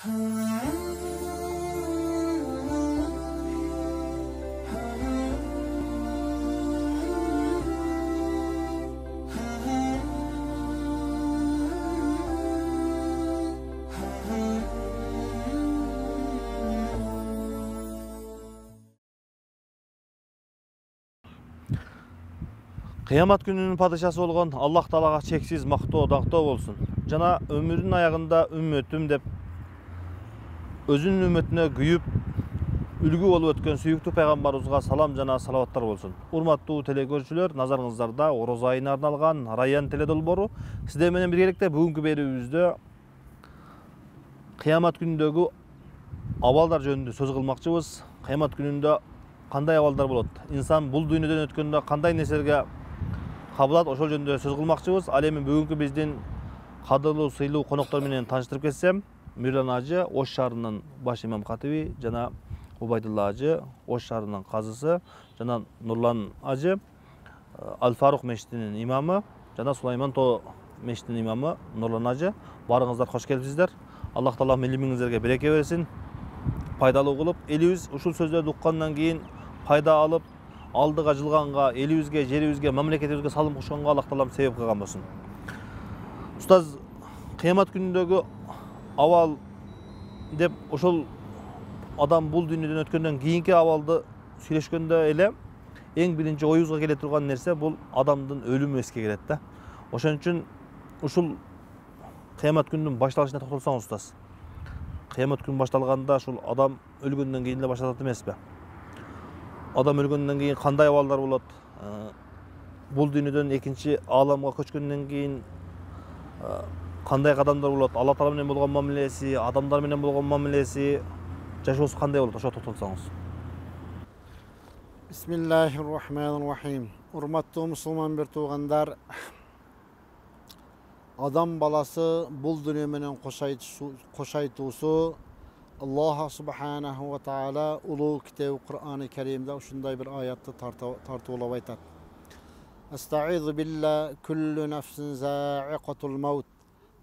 Kıyamet gününün padişası olgan Allah Taalaga çeksiz maktoo dağtoo bolsun. Jana ömürünün ayagında ümmetim dep özünün ümmetine güyüp үлgü bolup ötken sүйүктүү пайгамбарыбызга салам жана салаваттар болсун. Урматтуу телекөрүүчүлөр, назарыңыздарда ороз айына арналган Раян теледолбору сиздер менен биргеликте бүгүнкү берүүбүздө кыямат күнүндөгү абалдар жөнүндө сөз кылмакчыбыз. Кыямат күнүндө кандай абалдар болот? Инсан бул дүйнөдөн өткөндө кандай нерселерге кабылат? Ошол жөнүндө сөз кылмакчыбыз. Ал эми бүгүнкү биздин кадырлуу, сыйлуу коноктор менен тааныштырып кетсем, Мирлан ажы Ош шаарынын баш имам катиби жана Убайдулла ажы Ош шаарынын казысы жана Нурлан ажы Ал-Фарук мешитинин имамы жана Сулайман Тоо мешитинин имамы Нурлан ажы. Барыңыздар кош келипсиздер. Аллах Таала илимиңиздерге береке берсин. Пайдалуу кылып, элибиз ушул сөздөрдү уккандан кийин пайда алып, алдыга жылганга, элибизге, жерибизге, мамлекетибизге салым кошконго Аллах Таалам себеп кылган болсун. Устаз, кыямат күнүндөгү абал деп ошол адам бул дүйнөдөн өткөндөн кийинки абалды сүйлөшкөндө эле эң биринчи оюбузга келе турган нерсе бул адамдын өлүмү эске келет да. Ошон үчүн ушул кыямат күнүнүн башталышына токтолсоңуз устаз. Кыямат күнү башталганда ушул адам өлгөндөн кийин эле башталат эмеспи? Адам өлгөндөн кийин кандай абалдар болот? Бул дүйнөдөн экинчи ааламга көчкөндөн кийин кандай кадамдар болот? Алла Таала менен болгон мамилеси, адамдар менен болгон мамилеси, жашоосу кандай болот? Ошого токтолсоңуз. Бисмиллахир-рахманир-рахим. Урматтуу мусулман бир туугандар, адам баласы бул дүйнө менен кошайтуусу Аллах субханаху ва таала улуу китеби Кур'ан-ы Керимде ушундай бир аятты тартуулап айтат. Астаизу билла куллу нафсин заиқатул маут.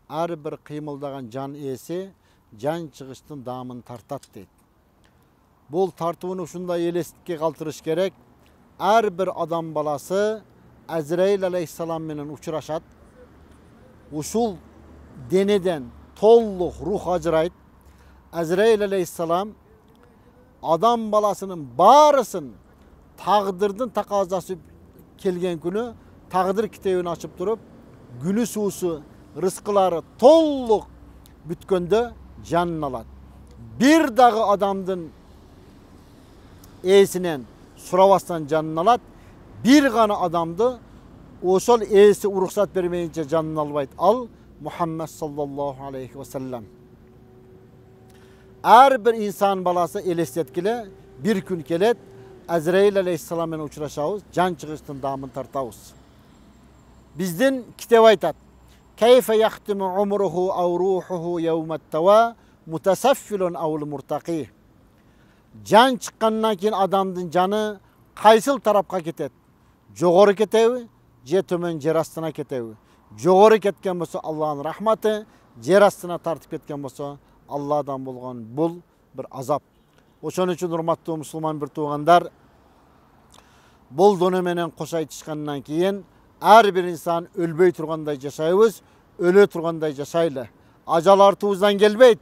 Ар бир кыймылдаган жан ээси жан чыгыштын даамын тартат дейт. Бул тартууну ушундай элестикке калтырыш керек. Ар бир адам баласы Азраил алейхиссалам менен учурашат. Ушул денеден толук рух ажырайт. Azrail aleyhisselam adam balasının barısın taqdırdın taqazası kelgen günü taqdir kitabını açıp durup günü suusu rızkıları tolluk bütkönde canını alat. Bir dağı adamdın eesinen suravastan canını alat. Bir gana adamdı oşol eesi ruhsat vermeyince canını albayt. Al Muhammed sallallahu aleyhi ve sellem. Her bir insan balası elestetkile bir gün kelet Azrail aleyhisselam ile uçuraşağız, can çıkıştın damın tartağız. Bizden kitap aytat. Keyfe yahtimu umruhu av ruhuhu yevmet teva mutasaffilun avul murtaqi. Can çıkkandan keyin adamdın canı kaysıl tarafka ketet. Jogorı ketevi, je tömen jer astına ketevi. Jogorı ketken bolsa Allah'ın rahmeti, jer astına tartıp ketken bolsa Allah'dan bulgan bul bir azap. Oşon üçün urmattуу musulman bir tuğandar, bul donu menen koşaytışkandan keyin her bir insan ölbey turganday yaşayыбыз, öle turganday yaşaylı. Ajal artubuzdan gelbeyt.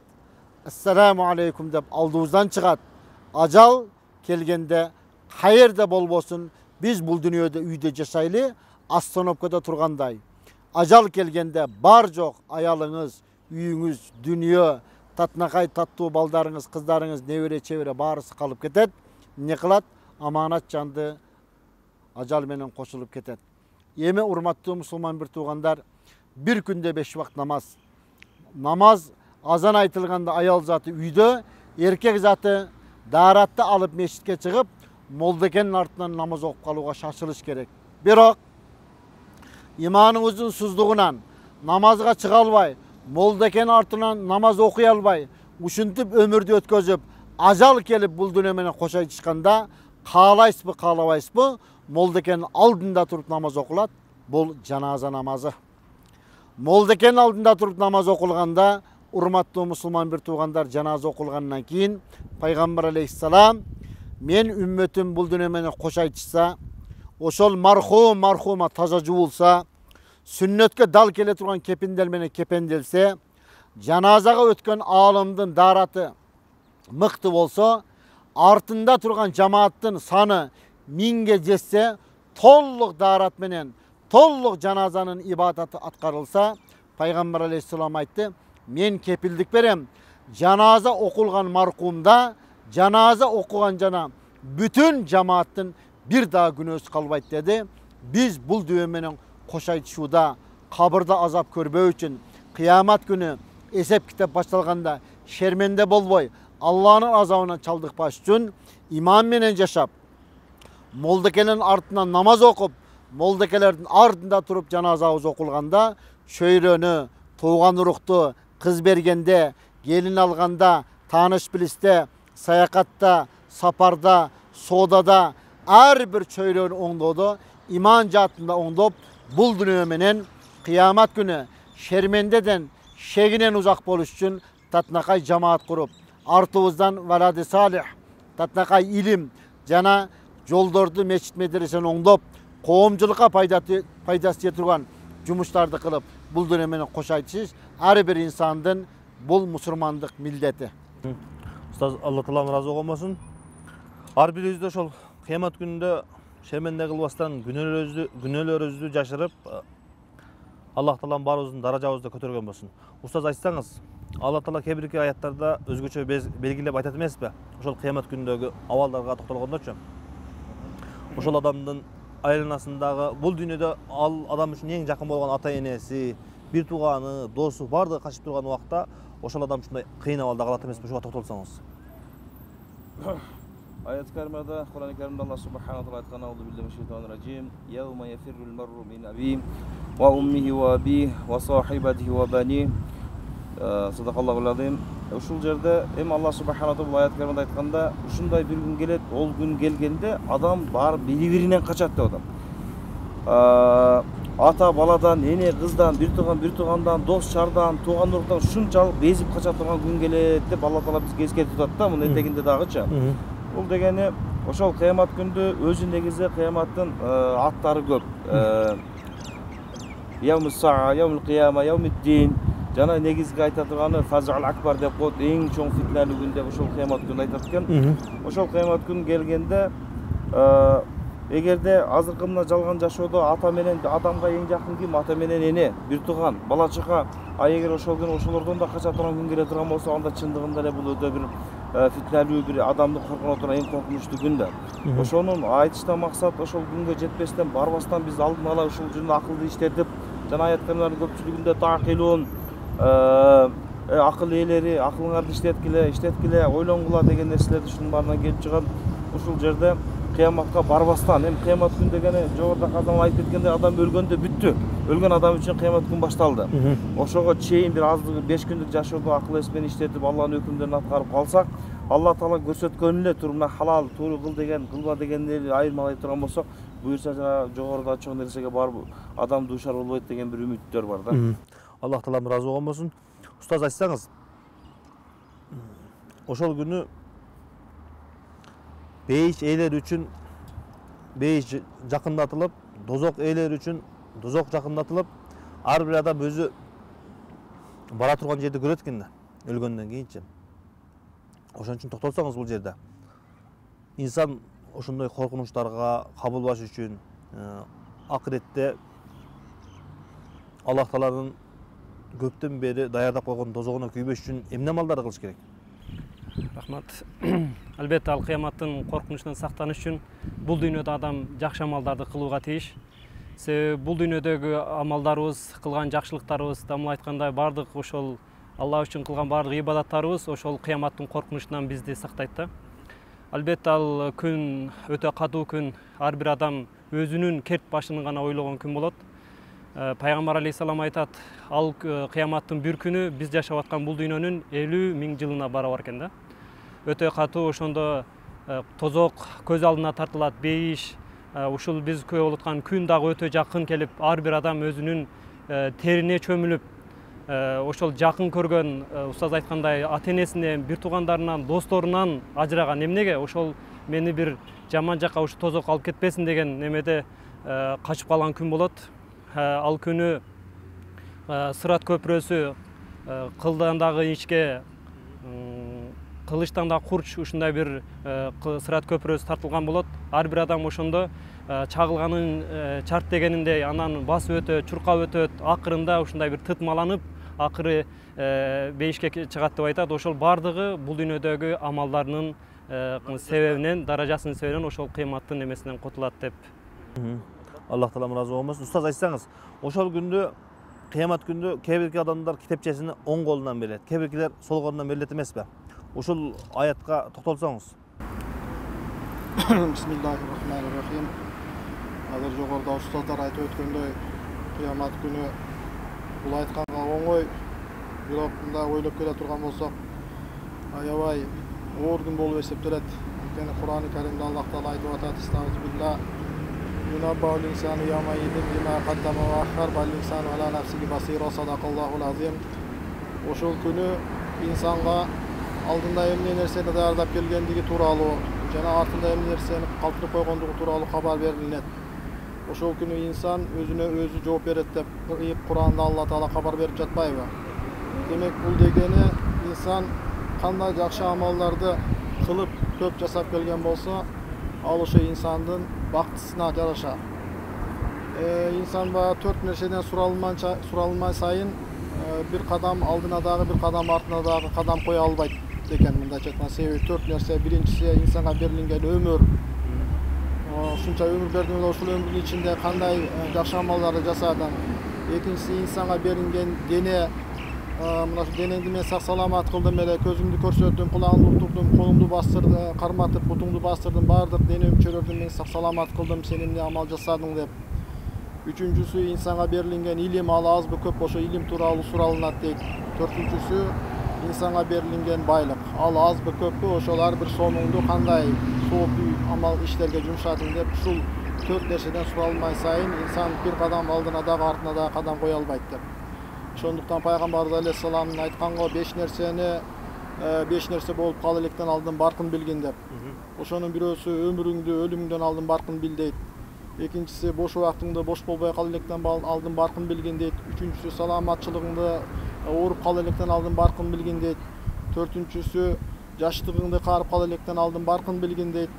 Assalamu aleykum dep aldığımızdan çıgat. Ajal kelgende hayırda bol bolsun, biz bul dünyada uyda yaşaylı, astanopkada turganday. Ajal kelgende bar жоқ ayalınız, uyuңuz, dünya, tatnakay tattуу baldarыңыз, kızlarınız, nevere çevere barısı kalıp ketet. Ne kılat? Amanat candı ajal menen koşulup ketet. Yeme urmattуу musulman bir tuğandar, bir günde 5 vakt namaz. Namaz azan aytılganda ayal zatı uyda, erkek zatı daratты alıp meşitke çıkıp, moldekenin артынан namaz okup kalığa şaşılış gerek. Biroq imanыңыздың suzluğunan namazga çıga albay, moldekenin артынан namaz okuy albay, ушинтип ömürdü ötközüp, ajal kelip bul dünya menen koşaytışkanda, kalaysızbı, kalabайсызбы, moldekenin aldında turup namaz okulat, bul janaza namazı. Moldekenin aldında turup namaz okulganda, Urmattуу musulman bir tuğanlar janaza okулгандан кийин Пайгамбар алейхиссалам мен үммөтүм бул дүйнө менен кош айтышса, ошол мархума таза жуулса, сүннөткө дал келе турган кепиндер менен кепенделсе, жаназага өткөн аалымдын дараты мыкты болсо, артында турган жамааттын саны 1000ге жетсе, толук дарат менен толук жаназанын ибадаты аткарылса, Пайгамбар алейхиссалам айтты, мен кепилдик берем, жаназа окулган маркумда жаназа окуган жана бүтүн жамааттын бир да күнөөсү калбайт деди. Биз бул дүйнө менен кош айтышууда, кабырда азап көрбөө үчүн, кыямат күнү эсеп китеп башталганда шерменде болбой, Алланын азабынан чалдыкпаш үчүн иман менен жашап, молдекелердин артынан намаз окуп, молдекелердин артында туруп жаназабыз окулганда чөйрөнү, тууган урукту, кыз бергенде, келин алганда, тааныш билисте, саякатта, сапарда, соодада ар бир чөйрөнү оңдоодо, иман жаатында оңдоп, бул дүйнө менен кыямат күнү шермендеден, шегинен узак болуш үчүн татынакай жамаат куруп, артыбыздан валади салих, татынакай илим жана жолдорду, мечит медресени оңдоп, коомчулукка пайдасы тие турган жумуштарды кылып, бул дүйнө менен кош айтышыш ар бир инсандын бул мусулмандык милдети. Устаз, Алла Таалам разы болмосун. Ар бирибизде ошол кыямат күнүндө шерменде кылбастан күнөөлөрүбүздү жашырып, Аллах Таалам баарыбыздын даражабызды көтөргөн болсун. Устаз, айтсаңыз, Алла Таала кээ бирки аяттарда өзгөчө белгилеп айтат эмеспи? Ошол кыямат күнүндөгү абалдарга токтолгондочу. Ошол адамдын айланасындагы бул дүйнөдө ал адам үчүн эң жакын болгон ата энеси, бир тууганы, досу бардыгы качып турган убакта ошол адам ушундай кыйын абалда калат эмеспи? Ошого токтолсоңуз. Ayet-i kerimede, Kur'an-ı Kerim'de Allah subhanahu wa ta'ala ayetkan Euzu billahi mineşşeytanirracim. Yevme yefirrul merru min abihi ve ummihi ve abihi ve sahibatihi ve banihi. Sadaqallahul azim. Ушул жерде эми Аллах субханаху ва таала аят керимде айтканда, ушундай бир күн келет, ол күн келгенде адам бар бири-биринен качат деп адам. Ата баладан, эне кыздан, бир туугандан, дос чардан, тууган уруктан ушунчалык безип кача турган күн келет деп Алла Таала бизге эскертип атат да, муну этегинде дагычы. Бул дегени ошол кыямат күндө өзү негизи кыяматтын аттары көп. Яумус саа, яумул кыяма, яумиддин. Жана негизги айта турганы фазул акбар деп коет, эң чоң фитнелүү күн деп ошол кыямат күнү айтат экен. Ошол кыямат күн келгенде эгерде азыркы мына жалган жашоодо ата менен адамга эң жакын ким? Ата менен эне, бир тууган, бала чака. А эгер ошол күн ошолордон да кача турган күн келе турган болсо, анда чындыгында эле бул өтө бир фитнелүү, бир адамды коркуна турган эң коркунучтуу күн да. Ошонун айтыштан максат ошол күнгө жетпестен, барбастан биз алдын ала ушул жөнүндө акылды иштетип, жана аятканлардын көпчүлүгүндө тaqilun, акыл ээлери, акылыңарды иштеткиле, ойлонгула деген нерселерди ушунун баарынан келип чыгат. Ушул жерде кыяматка барбастан, эми кыямат күн дегени жогоруда адам айтып кеткендей, адам өлгөндө бүттү. Өлгөн адам үчүн кыямат күн башталды. Ошого чейин бир аздыгы 5 күндүк жашоодо акыл эс менен иштетип, Алланын өкүмдөрүн аткарып калсак, Алла Таала көрсөткөн эле турмуна халал, туура кыл деген, кылба дегенди айырмалай турган болсок, буюрса жана жогоруда чоң нерсеге барып адам дуушар болбойт деген бир үмүттөр бар да. Аллах Таалам разы болмосун. Устаз, айтсаңыз, ошол күнү бейиш ээлери үчүн бейиш жакындатылып, дозок ээлери үчүн дозок жакындатылып, ар бир адам өзү бара турган жерди көрөт экен да, өлгөндөн кийинчи. Ошон үчүн токтолсоңуз бул жерде. Инсан ошондой коркунучтарга кабылбаш үчүн акыретте Аллах Тааланын көптөн бери даярдап койгон дозогуна күйбөш үчүн эмне амалдар кылыш керек? Рахмат. Албетте ал кыяматтын коркунучунан сактаныш үчүн бул дүйнөдө адам жакшы амалдарды кылууга тийиш. Себеби бул дүйнөдөгү амалдарыбыз, кылган жакшылыктарыбыз, дамыл айткандай бардык ошол Алла үчүн кылган бардык ибадаттарыбыз ошол кыяматтын коркунучунан бизди сактайт да. Албетте ал күн өтө катуу күн, ар бир адам өзүнүн керт башын гана ойлогон күн болот. Пайгамбар алейхиссалам айтат, ал кыяматтын бир күнү биз жашап аткан бул дүйнөнүн 50 000 жылына барабар экен да. Өтө катуу, ошондо тозок көз алдына тартылат, бейиш, ушул биз күбө болуп аткан күн дагы өтө жакын келип, ар бир адам өзүнүн терине чөмүлүп, ошол жакын көргөн устаз айткандай ата энесинен, бир туугандарынан, досторунан ажыраган. Эмнеге ошол мени бир жаман жакка ушу тозок алып кетпесин деген немеде качып калган күн болот. Ал күнү Сырат көпүрөсү кылдандагы ишке кылычтан да курч ушундай бир Сырат көпүрөсү тартылган болот. Ар бир адам ошондо чагылганын чарт дегениндей анан басып өтөт, чуркап өтөт, акырында ушундай бир тытмаланып, акыры бейишке чыгат деп айтат. Ошол бардыгы бул дүйнөдөгү амалдарынын себебинен, даражасынын себебинен ошол кыяматтын эмесинен кутулат деп. Аллах таалам ыраазы болмосун. Устаз айтсаңыз, ошол күндө кыямат күндө кээ бирки адамдар китепчесини оң колунан берет, кээ биркилер сол колунан берилет эмеспи? Ошол аятка токтолсоңуз. Bismillahirrahmanirrahim. Азыр жогоруда устаздар айтып өткөндөй, кыямат күнү бул айтканга оңой, бирок мындай ойлоп келе турган болсок, аябай оор күн болуп эсептелет. Анткени Кур'ан-ы Каримде Аллах Таала айтып атат: "Истагфирулла, юнаббаул инсану ямаидин бима каддама ва аххар, бал инсану ала нафсиги басира, садакаллахул азим." Ошол күнү инсанга алдында эмне нерсени даярдап келгендиги тууралуу жана артында эмне нерсени калтырып койгондугу тууралуу кабар берилет. Ошол күнү инсан өзүнө өзү жооп берет деп Кур'анда Алла Таала кабар берип жатпайбы? Демек бул дегени инсан кандай жакшы амалдарды кылып көп жасап келген болсо, ал ошо инсандын бактысына жараша. Инсан баягы 4 нерседен суралмай сайын бир кадам алдына дагы, бир кадам артына дагы кадам кое албайт экен. Мындайча айтканда, себеби 4 нерсе: биринчиси инсанга берилген өмүр. Ушунча өмүр бердим эле, ошол өмүрдүн ичинде кандай жакшы амалдарды жасадым. Экинчиси инсанга берилген дене. Мына ушул денеңди мен сак саламат кылдым эле, көзүмдү көрсөттүм, кулагымды уктурдум, колумду бастырдым, карматып, бутуңду бастырдым, баардык дене мүчөлөрдү мен сак саламат кылдым, сен эмне амал жасадың деп. Үчүнчүсү инсанга берилген илим, ал азбы көппү ошо илим тууралуу суралынат дейт. Төртүнчүсү инсанга берилген байлык, ал азбы көппү ошол ар бир сомуңду кандай сооп амал иштерге жумшадың деп ушул 4 нерседен суралмай сайын инсан бир кадам алдына дагы артына дагы кадам кое албайт деп. Ошондуктан пайгамбарыбыз алейхиссаламдын айтканго 5 нерсе болуп кал электен алдын баркын билгин деп. Ошонун бирөөсү өмүрүңдү өлүмүңдөн алдын баркын бил дейт. Экинчиси бош убактыңды бош болбой кал электен алдын баркын билгин дейт. Үчүнчүсү саламатчылыгыңды ооруп кал электен алдын баркын билгин дейт. Төртүнчүсү жаштыгыңды каарып кал электен алдын баркын билгин дейт.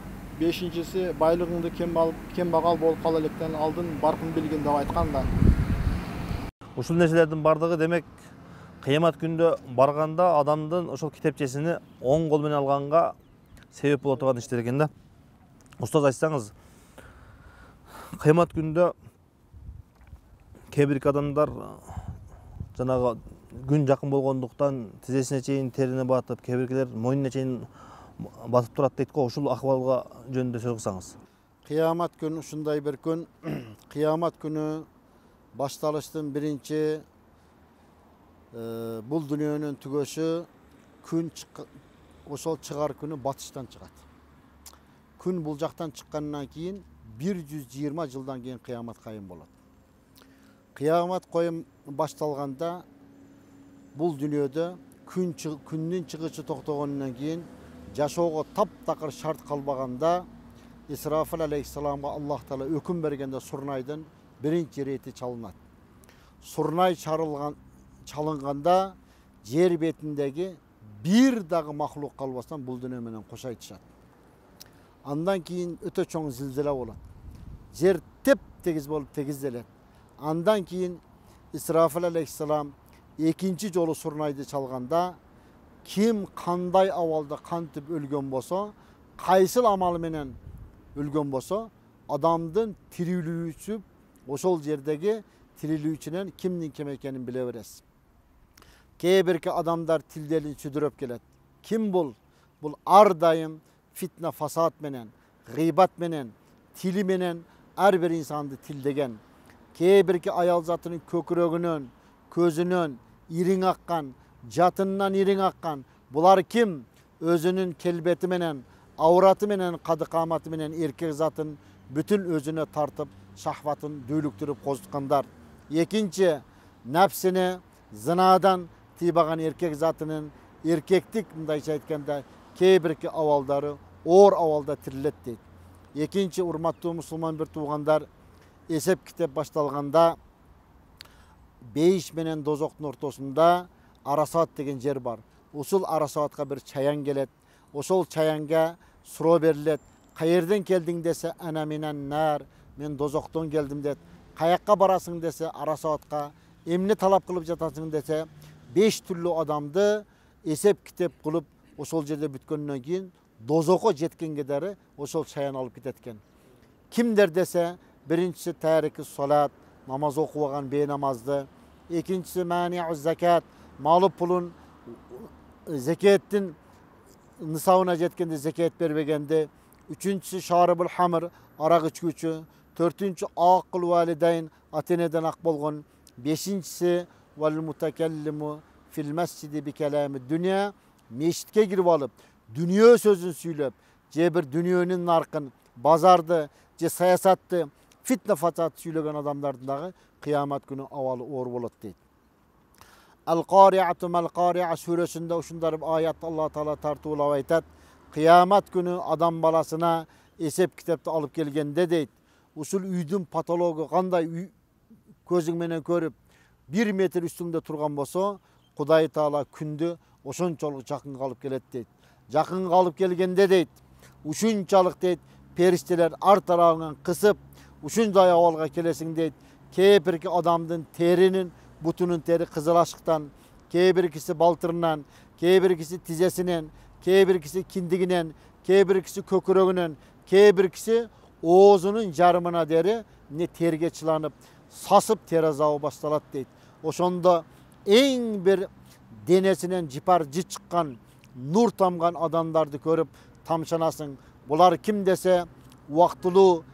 Бешинчиси байлыгыңды кем багал болуп кал электен алдын баркын билгин деп айтканда. Ушул нерселердин бардыгы демек кыямат күндө барганда адамдын ошол китепчесини оң кол менен алганга себеп боло турган иштер экен да. Устаз айтсаңыз, кыямат күндө кээ бирки адамдар жанагы күн жакын болгондуктан тизесине чейин терине батып, кээ биркилер мойнуна чейин батып турат дейт го. Ушул акыбалга жөнүндө сөз кылсаңыз. Кыямат күнү ушундай бир күн. Кыямат күнү башталыштын биринчи бул дүйнөнүн түгөшү күн ошол чыгар күнү батыштан чыгат. Күн бул жактан чыккандан кийин 120 жылдан кийин кыямат кайым болот. Кыямат коюм башталганда бул дүйнөдө күндүн чыгышы токтогондон кийин жашоого таптакыр шарт калбаганда Исрафил алейхиссаламга Аллах Таала өкүм бергенде сурнайдын биринчи рети чалынат. Сурнай чалынганда жер бетиндеги бир дагы махлук калбастан бул дүйнө менен кош айтышат. Андан кийин өтө чоң зилзила болот. Жер теп-тегиз болуп тегизделет. Андан кийин Исрафил алейхиссалам экинчи жолу сурнайды чалганда ким кандай абалда кантип өлгөн болсо, кайсыл амалы менен өлгөн болсо, адамдын тирүүлүүсү ошол жердеги тирүүлүүчүнөн кимдин ким экенин биле бересиз. Кээ бирки адамдар тилдерин сүдүрөп келет. Ким бул? Бул ар дайым фитна фасад менен, гыйбат менен, тили менен ар бир инсанды тилдеген. Кээ бирки аял затынын көкүрөгүнөн, көзүнөн ириң аккан, жатынынан ириң аккан. Булар ким? Өзүнүн келбети менен, авраты менен, кадыкаматы менен эркек затын бүтүн өзүнө тартып, шахватын дүүлүктүрүп козуткандар. Экинчи, нәпсини zinadan tiybagan erkek zatının erkeklik mındayça aytkanda kebirki avaldары оор авалда тирилет дейт. Экинчи урматтуу мусулман бир туугандар, эсеп китеп башталганда бейиш менен дозоктун ортосунда Арасат деген жер бар. Ушул Арасатка бир чаян келет. Ошол чаянга суроо берилет. Каерден келдиң десе, ана менен нар, мен дозоктон келдим дейт. Каякка барасың десе, Арасатка, эмне талап кылып жатасың десе, 5 түрлүү адамды эсеп китеп кылып ошол жерде бүткөндөн кийин дозокко жеткенге дары ошол чаян алып кетет экен. Кимдер десе, биринчиси тарики салат, намаз окубаган бейнамазды, экинчиси мани'у закат, малы пулун закаттын нысабына жеткенде закат бербегенде, үчүнчүсү шарибул хамр, арак ичкүүчү, төртүнчү акыл валидайн, ата-энеден ак болгон, бешинчиси вал мутакаллиму фил масжиди би калами дүния, мешитке кирип алып, дүние сөзүн сүйлөп, же бир дүниенин наркын, базарды, же саясатты, фитна фасад сүйлөгөн адамдардын дагы кыямат күнү абалы оор болот дейт. Al-Qari'atu mal-Qari'a сүрөсүндө ушундай аят Алла Таала тартуулап айтат. Кыямат күнү адам баласына эсеп китепти алып келгенде дейт. Ушул үйдүн патологу кандай көзүң менен көрүп 1 метр үстүңдө турган болсо, Кудай Таала күндү ошончолук жакын калып келет дейт. Жакын калып келгенде дейт, ушунчалык дейт, периштелер ар тарабынан кысып, ушундай абалга келесиң дейт. Кээ-бирки адамдын теринин, бутунун тери кызылашыктан, кээ-биркиси балтырынан, кээ-биркиси тизесинен, кээ-биркиси киндигинен, кээ-биркиси көкүрөгүнөн, кээ-биркиси оозунун жарымына дери не терге чыланып, сасып тер азабы башталат дейт. Ошондо эң бир денесинен жипар жи чыккан, нур тамган адамдарды көрүп тамшанасың. Булар ким десе, убактылуу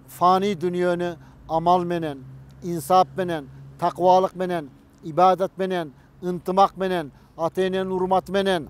фани дүнүйөнү амал менен, инсап менен, таквалык менен, ибадат менен, ынтымак менен, ата-эненин урматы менен,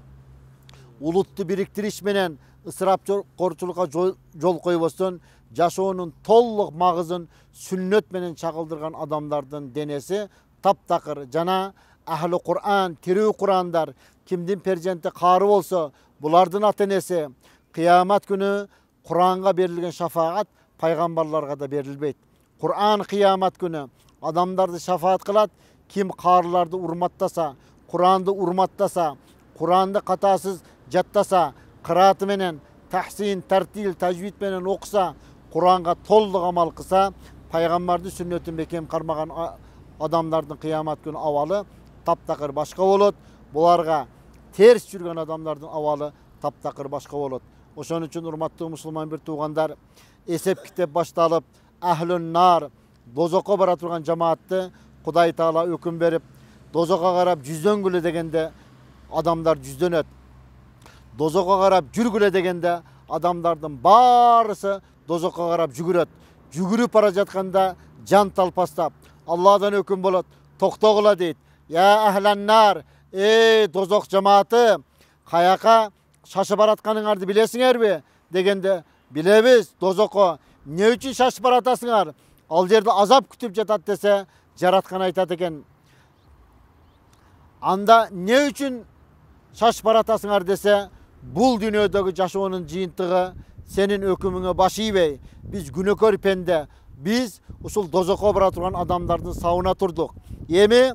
улутту бириктириш менен, ысырапчылыкка жол койбостон жашоонун толук магызын сүннөт менен чагылдырган адамдардын денеси таптакыр жана ахли Кур'ан, тирүү Кур'андар, кимдин перзенти кары болсо, булардын ата-энеси кыямат күнү Кур'анга берилген шафаат пайгамбарларга да берилбейт. Кур'ан кыямат күнү адамдарды шафаат кылат, ким карыларды урматтаса, Кур'анды урматтаса, Кур'анды катасыз жаттаса, кырааты менен, тахсин, тартил, тажвид менен окуса, Кур'анга толук амал кылса, пайгамбардын сүннөтүн бекем кармаган адамдардын кыямат күнү абалы таптакыр башка болот. Буларга терс жүргөн адамдардын абалы таптакыр башка болот. Ошон үчүн урматтуу мусулман бир туугандар, эсеп китеп башталып, ахлун нар, дозокко бара турган жамаатты Кудай Таала өкүм берип, дозокко карап жүздөнгүлө дегенде адамдар жүздөнөт. Дозокко карап жүргүлө дегенде адамдардын баарысы дозокко карап жүгүрөт. Жүгүрүп бара жатканда жан талпастап, Алладан өкүм болот, токтогула дейт. Я ахлан нар, дозок жамааты, каяка шашып баратканыңарды билесиңерби? Дегенде, билебиз, дозокко. Не үчүн шашып баратасыңар? Ал жерде азап күтүп жатат десе, жараткан айтат экен. Анда не үчүн шашып баратасыңар десе, бул дүйнөдөгү жашоонун жыйынтыгы сенин өкүмүңө баш ийбей. Биз күнөөкөр пенде, биз ушул дозокко бара турган адамдардын сабына турдук. Эми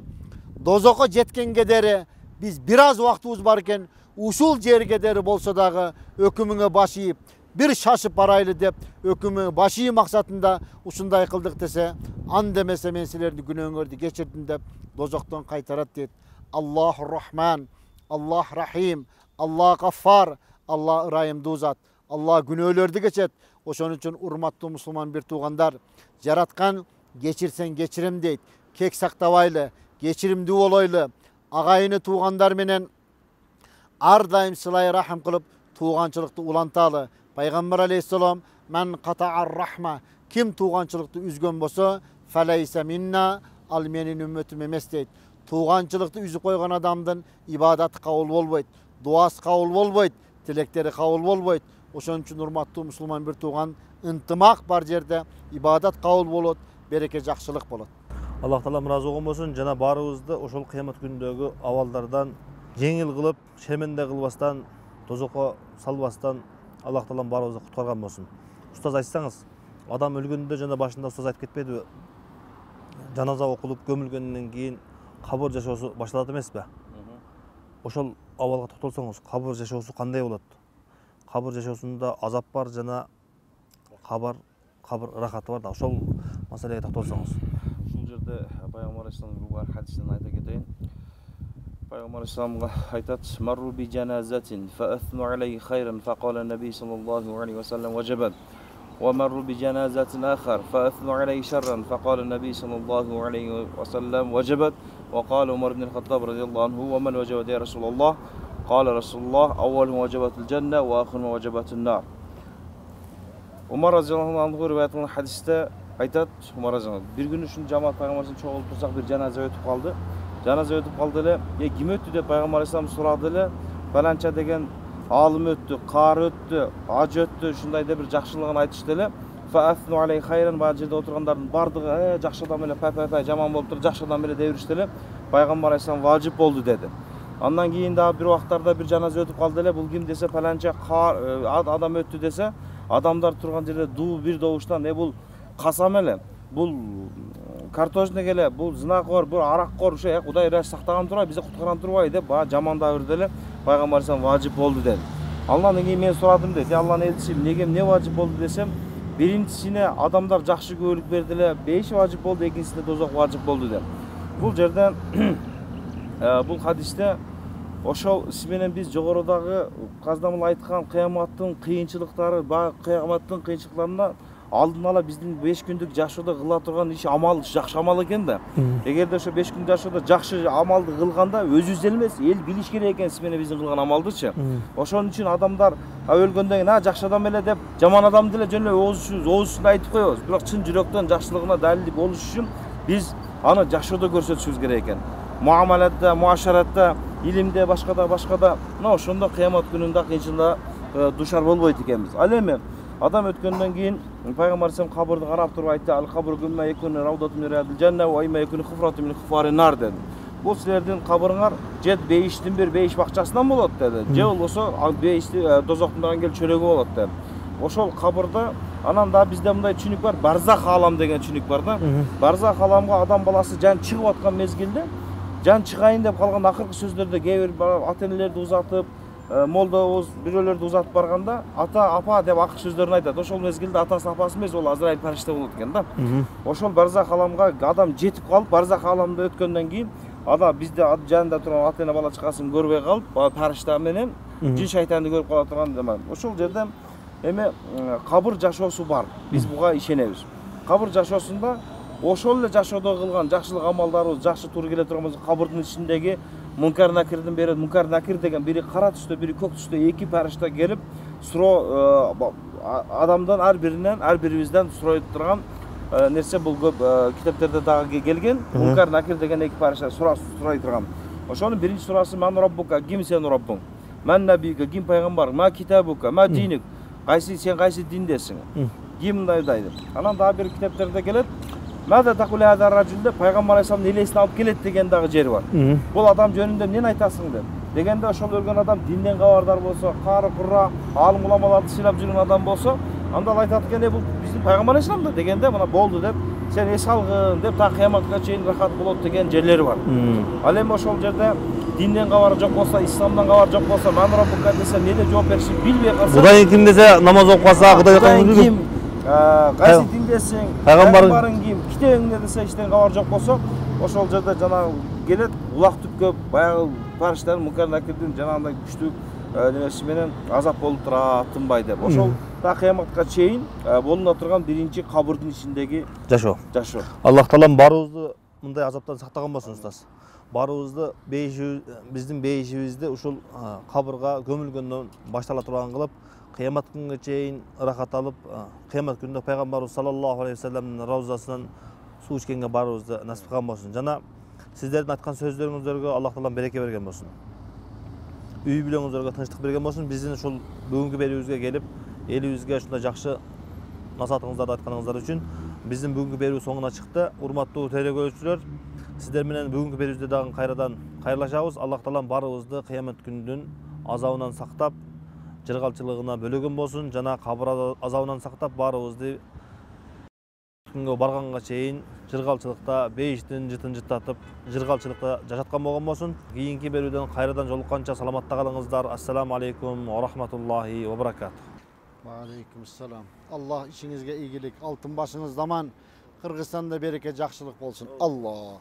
дозокко жеткенге дери биз бир аз убактыбыз бар экен, ушул жерге дери болсо дагы өкүмүңө баш ийип, бир шашып барайлы деп өкүмү баш ийүү максатында ушундай кылдык десе, андемесе мен силердин күнөөңөрдү кечирдим деп дозоктон кайтарат дейт. Аллах Рахман, Аллах Рахим, Аллах Гаффар, Аллах ырайымдуу зат. Аллах күнөөлөрдү кечет. Ошон үчүн урматтуу мусулман бир туугандар, жараткан кечирсең кечирем дейт. Кек сактабайлы, кечиримдүү болойлу. Агайыны туугандар менен ар дайым сылай рахым кылып тууганчылыкты уланталы. Пайгамбар алейхиссалам мен катаар рахма, ким тууганчылыкты үзгөн болсо, фалайса минна, ал менин үммөтүм эмес дейт. Тууганчылыкты үзүп койгон адамдын ибадаты кабыл болбойт, дуасы кабыл болбойт, тилектери кабыл болбойт. Ошон үчүн урматтуу мусулман бир тууган, ынтымак бар жерде ибадат кабыл болот, береке жакшылык болот. Аллах Таалам разы болгон болсун. Жана барыбызды ошол кыямат күнүндөгү абалдардан жеңил кылып, шерменде кылбастан, тозокко салбастан Аллах Таалам барыбызды куткарган болсун. Устаз айтсаңыз, адам өлгөндө жана башында устаз айтып кетпедиби? Жаназа окулуп көмүлгөндөн кийин кабыр жашоосу башталат эмеспи? Ошол абалга токтолсоңуз, кабыр жашоосу кандай болот? Кабыр жашоосунда азап бар жана кабыр ырахаты бар да. Ошол маселеге токтолсоңуз. Ушул жерде Пайгамбар алейхиссалам бар хадистен айта кетейин. Пайгамбар алейхиссаламга айтат: "Марру би жаназатин фа аthnu алейхи хайран фа кала наби саллаллаху алейхи ва саллям ваджабат. Ва марру би жаназатин ахар фа athnu алейхи шарран фа кала наби саллаллаху алейхи ва саллям ваджабат. Ва кала Умар ибн al-Хаттаб радияллаху анху: "Ва ман ваджабат я Расулаллах?" Кала Расулуллах: "Аввалу ваджабатул жанна ва ахиру ваджабатун нар." Умар радияллаху анху риваят кылган хадисте айтат, Умар радияллаху: "Bir gün ушул жамаат пайгамбарыбыздын чогулуп турсак, бир жаназа өтүп калды. Жаназа өтүп калды эле, ким өттү деп пайгамбар алейхиссалам сурады эле. Баланча деген алым өттү, каар өттү, аж өттү, ушундай деп бир жакшылыгын айтышты эле. Фа аthnu алейхи хайран, баа жерде отургандардын бардыгы жакшы адам эле, пай жаман болуптур, жакшы адам эле деп жүрүштү эле. Пайгамбар алейхиссалам важип болду деди. Андан кийин дагы бир убактарда бир жаназа өтүп калды эле. Бул ким десе, паланча адам өттү десе, адамдар турган жерде бир добуштан бул касам эле, бул картожник эле, бул зынакор, бул араккор, ошо Кудай ыраш сактаган турбай, бизди куткарган турбай деп баа жамандап үрдү эле. Пайгамбар алейхиссалам важип болду деди. Андан кийин мен сурадым деди. Алланын элчиси, неге эмне важип болду десем, биринчисине адамдар жакшы көөлүк берди эле, 5 важип болду, экинчисине тозок важип болду деп. Бул жерден бул хадисте ошол менен биз жогорудагы каздамыл айткан кыяматтын кыйынчылыктары, кыяматтын кыйынчылыктарына алдын ала биздин 5 күндүк жашоодо кыла турган иш амал жакшы амал экен да. Эгерде ошо 5 күн жашоодо жакшы амалды кылганда өзүбүз эле эмес, эл билиш керек экен менен биздин кылган амалдычы. Ошон үчүн адамдар өлгөндөн кийин жакшы адам эле деп жаман адамды эле жөн эле оозучунда айтып коебуз. Бирок чын жүрөктөн жакшылыгына далил болуш үчүн биз аны жашоодо көрсөтүшүбүз керек экен. Муамалатта, муашаратта, илимде, башкада мына ошондо кыямат күнүндө кыйынчылыкка душар болбойт экенбиз. Ал эми адам өткөндөн кийин пайгамбар алейхиссалам кабырды карап туруп айтты: "Ал кабр күмма якун равдатун мин рiyadil janna wa imma yakun khufratun min khufarin nar" dedi. Бул силердин кабырыңар же бейиштин бир бейиш бакчасынан болот деди. Же болбосо бейишти дозоктун ангел чөлөгү болот деди. Ошол кабырда анан да бизде мындай түшүнүк бар, барзах алам деген түшүнүк бар да. Барзах аламга адам баласы жан чыгып аткан мезгилде жан чыгайын деп калган акыркы сөздөрдө кээ бир ата-энелерди узатып, молдобуз бирөөлөрдү узатып барганда ата, апа деп акыркы сөздөрүн айтат. Ошол мезгилде атасы, апасы эмес, ол Азраил париште болот экен да. Ошол барзах аламга адам жетип калып, барзах аламды өткөндөн кийин ада бизде жанында турган ата-эне бала чакасын көрбөй калып, паришта менен жин шайтанды көрүп кала турган демек. Ошол жерде эми кабыр жашоосу бар. Биз буга ишенебиз. Кабыр жашоосунда ошол эле жашоодо кылган жакшылык амалдарыбыз жакшы туура келе турган болсо, кабырдын ичиндеги мункар накирдин берет. Мункар накир деген бири кара түстө, бири көк түстө 2 паришта келип, суроо адамдан ар бирибизден сурайт турган нерсе. Бул көп китептерде дагы келген. Мункар накир деген 2 паришта сурай турган. Ошонун биринчи сурасы: "Ман раббука", ким сен Раббың? "Ман набийка", ким пайгамбар? "Ма китабука", ма диник, сен кайсы диндесиң? Ким мындай деп. Анан дагы бир китептерде келет: "Мада такуле хада ражул" деп пайгамбар алейхиссалам элесин алып келет деген дагы жери бар. Бул адам жөнүндө эмне айтасың деп. Дегенде ошол өлгөн адам динден кабардар болсо, кары курра, алым уламаларды сыйлап жүргөн адам болсо, анда айтат экен: "Бул биздин пайгамбар алейхиссалам да" дегенде, мына болду деп, сен эс алгын деп, та кыяматка чейин рахат болот деген жерлери бар. Ал эми ошол жерде динден кабар жок болсо, исламдан кабар жок болсо, "Ман раббука" десе, эмне жооп беришин билбей калса, Кудай ким десе, намаз окуп калса, Кудай ким, кайсы диндесиң, пайгамбарың ким, китебиңде десе, иштен кабар жок болсо, ошол жерде жана келет улак түпкө баягы париштер мункар накирдин жанагындай күчтүү немеси менен азап болуп турат, тынбай деп. Ошол та кыяматка чейин болуна турган биринчи кабырдын ичиндеги жашоо. Аллах Таалам барыбызды мындай азаптан сактаган болсун устаз. Барыбызды биздин бейишибизди ушул кабырга көмүлгөндөн баштала турган кылып, кыямат күнгө чейин ырахат алып, кыямат күндө пайгамбарыбыз саллаллаху алейхи ва салламдын раузасынан суу ичкенге барыбызды насип кылган болсун. Жана сиздердин айткан сөздөрүңүздөргө Аллах Таалам береке берген болсун. Үй бүлөңүздөргө тынчтык берген болсун. Биздин ушул бүгүнкү берүүбүзгө келип, элибизге ушундай жакшы насаатыңыздарды айтканыңыздар үчүн Биздин бүгүнкү берүү соңуна чыкты. Урматтуу телекөрүүчүлөр, сиздер менен бүгүнкү берүүбүздө дагы кайрадан кайрлашабыз. Аллах таалам барыбызды кыямат күнүнүн азабынан сактап, жыргалчылыгына бөлөгөн болсун жана кабыр азабынан сактап барыбызды күнгө барганга чейин жыргалчылыкта бейиштин жытын жыттатып, жыргалчылыкта жашаткан болгон болсун. Кийинки берүүдөн кайрадан жолукканча саламатта калыңыздар. Ассаламу алейкум ва рахматуллахи ва баракатух. Aleykümselam. Allah işinizge iyilik, altın başınız zaman, Kırgızistan'da bereke, жақсылық болсын. Allah.